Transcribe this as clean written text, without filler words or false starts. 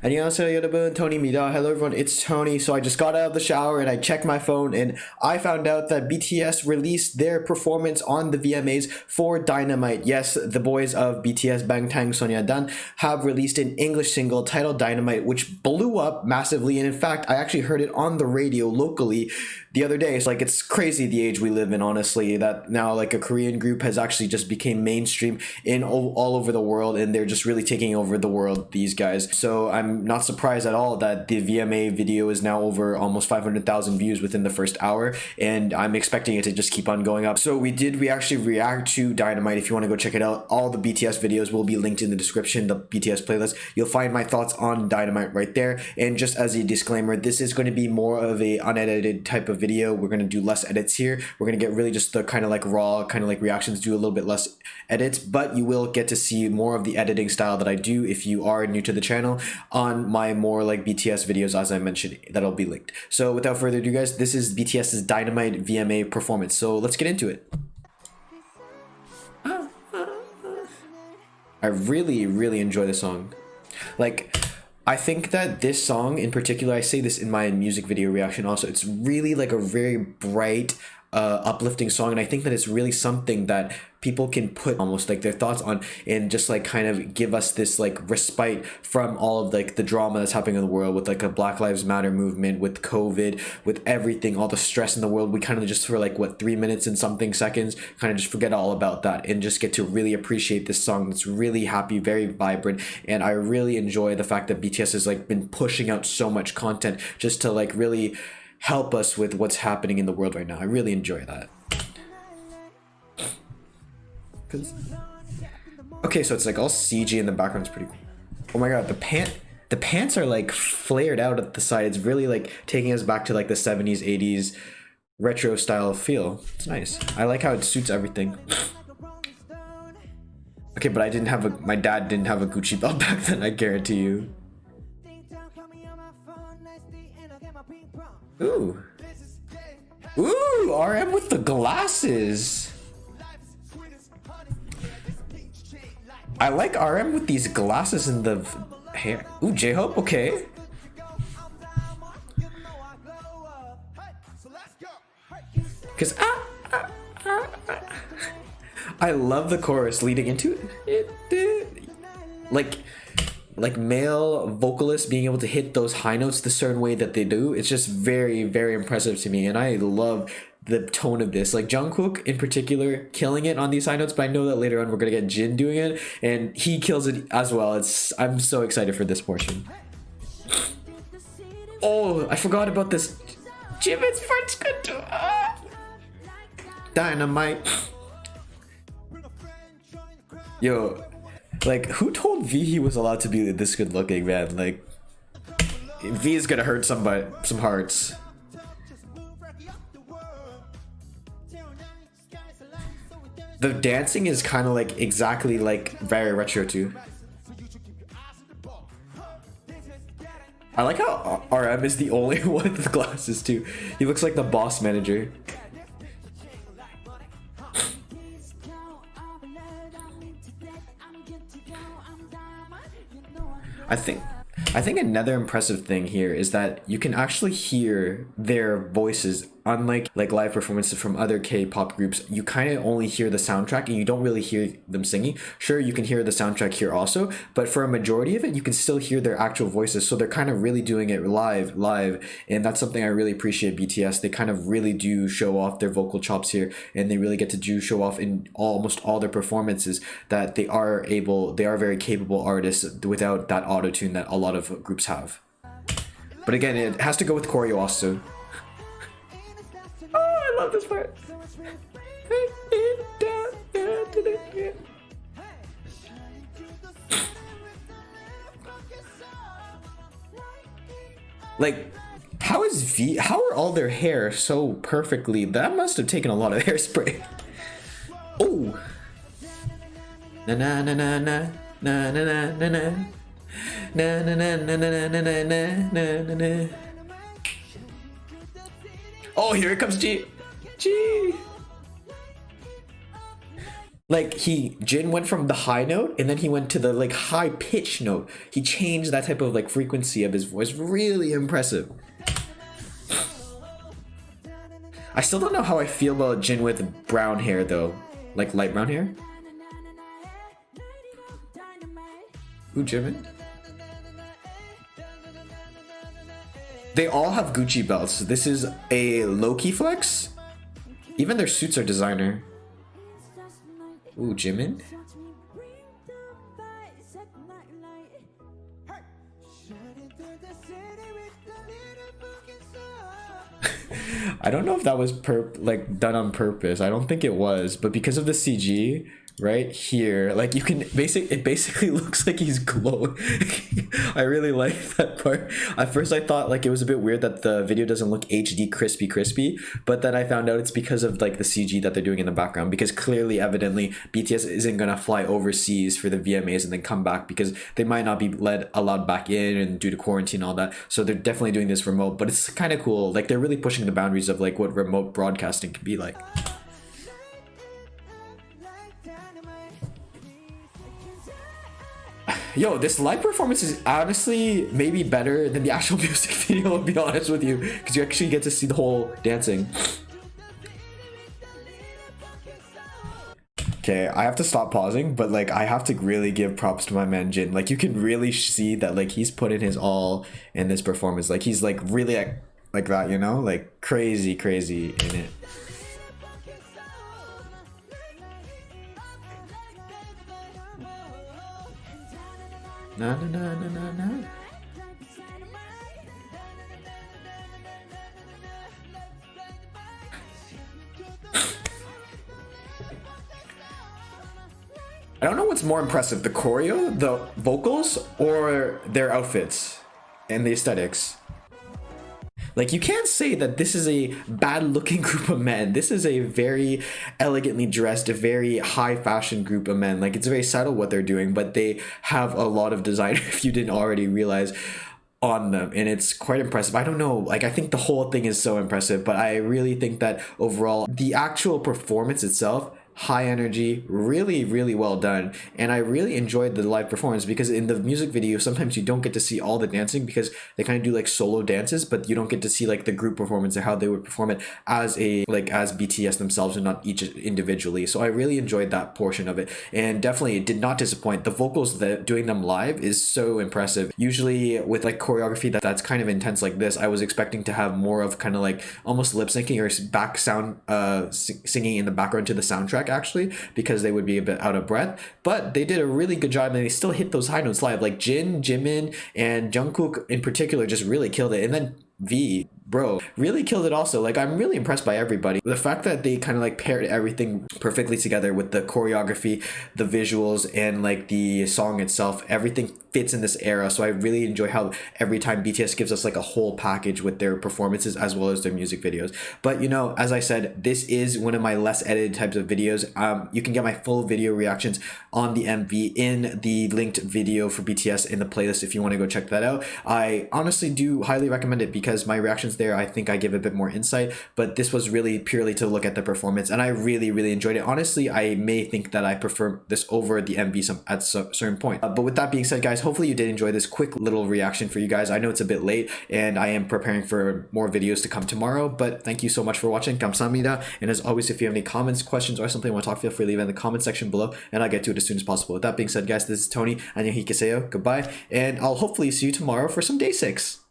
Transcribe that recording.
안녕하세요 여러분, Tony입니다. Hello everyone, it's Tony. So I just got out of the shower and I checked my phone and I found out that BTS released their performance on the VMAs for Dynamite. Yes, the boys of BTS 방탄소년단 have released an English single titled Dynamite, which blew up massively. And in fact, I actually heard it on the radio locally the other day. So like, it's crazy the age we live in, honestly, that now like a Korean group has actually just became mainstream in all over the world, and they're just really taking over the world, these guys. So I'm not surprised at all that the VMA video is now over almost 500,000 views within the first hour, and I'm expecting it to just keep on going up. So we actually react to Dynamite. If you want to go check it out, all the BTS videos will be linked in the description, the BTS playlist. You'll find my thoughts on Dynamite right there. And just as a disclaimer, this is going to be more of a unedited type of video. We're going to do less edits here. We're going to get really just the kind of like raw kind of like reactions, do a little bit less edits, but you will get to see more of the editing style that I do if you are new to the channel on my more like BTS videos, as I mentioned, that'll be linked. So without further ado, guys, this is BTS's Dynamite VMA performance. So let's get into it. I really enjoy the song. Like, I think that this song in particular, I say this in my music video reaction also, it's really like a very bright, uplifting song, and I think that it's really something that people can put almost like their thoughts on and just like kind of give us this like respite from all of like the drama that's happening in the world with like a Black Lives Matter movement, with COVID, with everything, all the stress in the world. We kind of just for like what 3 minutes and something seconds kind of just forget all about that and just get to really appreciate this song that's really happy, very vibrant. And I really enjoy the fact that BTS has like been pushing out so much content just to like really help us with what's happening in the world right now. I really enjoy that. Okay, so it's like all CG in the background. It's pretty cool. Oh my god, the pants are like flared out at the side. It's really like taking us back to like the 70s, 80s retro style feel. It's nice. I like how it suits everything. Okay, but my dad didn't have a Gucci belt back then, I guarantee you. Ooh. Ooh, RM with the glasses. I like RM with these glasses in the hair. Ooh, JHope, okay. Cause I love the chorus leading into it. Like male vocalists being able to hit those high notes the certain way that they do, it's just very impressive to me, and I love the tone of this. Like Jungkook in particular killing it on these high notes, but I know that later on we're gonna get Jin doing it and he kills it as well. I'm so excited for this portion. Oh, I forgot about this. Jimin's part's good too. Dynamite. Yo, like who told V he was allowed to be this good looking, man? Like V is gonna hurt some hearts. The dancing is kind of like exactly like very retro too. I like how RM is the only one with glasses too. He looks like the boss manager. I think another impressive thing here is that you can actually hear their voices. Unlike like live performances from other K-pop groups, you kind of only hear the soundtrack and you don't really hear them singing. Sure, you can hear the soundtrack here also, but for a majority of it, you can still hear their actual voices. So they're kind of really doing it live, and that's something I really appreciate BTS. They kind of really do show off their vocal chops here, and they really get to show off in almost all their performances that they are very capable artists without that auto-tune that a lot of groups have. But again, it has to go with choreo also. I love this part. Like, how are all their hair so perfectly? That must have taken a lot of hairspray. Oh. Na na na na na na na na na na na na na na na na na na. Oh, here it comes G. Like Jin went from the high note and then he went to the like high pitch note. He changed that type of like frequency of his voice. Really impressive. I still don't know how I feel about Jin with brown hair though. Like light brown hair. Who, Jimin? They all have Gucci belts. This is a low-key flex. Even their suits are designer. Ooh, Jimin? I don't know if that was done on purpose. I don't think it was, but because of the CG right here, like you can it basically looks like he's glowing. I really like that part. At first I thought like it was a bit weird that the video doesn't look HD crispy, but then I found out it's because of like the CG that they're doing in the background, because clearly evidently BTS isn't gonna fly overseas for the VMAs and then come back because they might not be allowed back in and due to quarantine and all that, so they're definitely doing this remote. But it's kind of cool, like they're really pushing the boundaries of like what remote broadcasting can be like. Yo, this live performance is honestly maybe better than the actual music video, I'll be honest with you, because you actually get to see the whole dancing. Okay, I have to stop pausing, but like I have to really give props to my man Jin. Like you can really see that like he's put in his all in this performance. Like he's like really like that, you know, like crazy in it. Na na na na na na. I don't know what's more impressive, the choreo, the vocals, or their outfits and the aesthetics. Like you can't say that this is a bad looking group of men. This is a very elegantly dressed, a very high fashion group of men. Like it's very subtle what they're doing, but they have a lot of design, if you didn't already realize, on them, and it's quite impressive. I don't know, like I think the whole thing is so impressive, but I really think that overall the actual performance itself, high energy, really well done. And I really enjoyed the live performance, because in the music video sometimes you don't get to see all the dancing because they kind of do like solo dances, but you don't get to see like the group performance or how they would perform it as as BTS themselves and not each individually. So I really enjoyed that portion of it, and definitely it did not disappoint. The vocals, that doing them live is so impressive. Usually with like choreography that's kind of intense like this, I was expecting to have more of kind of like almost lip syncing or back sound singing in the background to the soundtrack, actually, because they would be a bit out of breath. But they did a really good job, and they still hit those high notes live. Like Jin, Jimin, and Jungkook in particular just really killed it. And then V, bro, really killed it also. Like I'm really impressed by everybody. The fact that they kind of like paired everything perfectly together with the choreography, the visuals, and like the song itself, everything fits in this era. So I really enjoy how every time BTS gives us like a whole package with their performances as well as their music videos. But you know, as I said, this is one of my less edited types of videos. You can get my full video reactions on the MV in the linked video for BTS in the playlist if you want to go check that out. I honestly do highly recommend it because my reactions there, I think I give a bit more insight, but this was really purely to look at the performance, and I really enjoyed it. Honestly, I may think that I prefer this over the MV at some certain point. But with that being said, guys, hopefully you did enjoy this quick little reaction for you guys. I know it's a bit late and I am preparing for more videos to come tomorrow, but thank you so much for watching. 감사합니다. And as always, if you have any comments, questions, or something you want to talk, feel free to leave it in the comment section below and I'll get to it as soon as possible. With that being said, guys, this is Tony. 안녕히 계세요. Goodbye. And I'll hopefully see you tomorrow for some day 6.